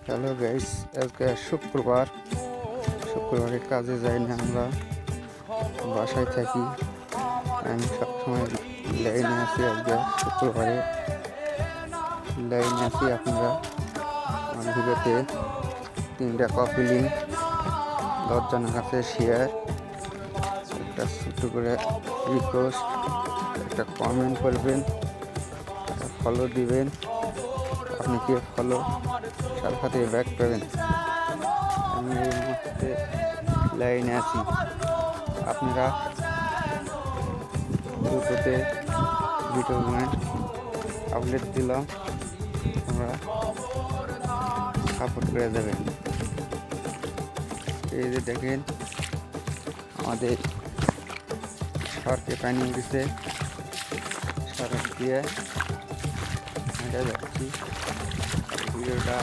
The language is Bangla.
হ্যালো গাইস, আজকে শুক্রবারে কাজে যাই না, আমরা বাসায় থাকি। আমি সবসময় লাইনে আছি। আজকে শুক্রবারে লাইনে আছি। আপনারা আমার ভিডিওতে 3টা কপি লিঙ্ক 10 জনের কাছে শেয়ার, একটা ছোট্ট করে রিকোয়েস্ট, একটা কমেন্ট করবেন, ফলো দিবেন। আপনি কি ফলো সাথে সাথে ব্যাক পাবেন। আমি এই মুহূর্তে লাইনে আছি। আপনারা দুটোতে ভিডিও আপলোড দিলাম, আমরা সাপোর্ট করে দেবেন। এই যে দেখেন, আমাদের সড়কে পানি উঠেছে, সড়ক দিয়ে হেঁটে যাচ্ছি। ভিডিওটা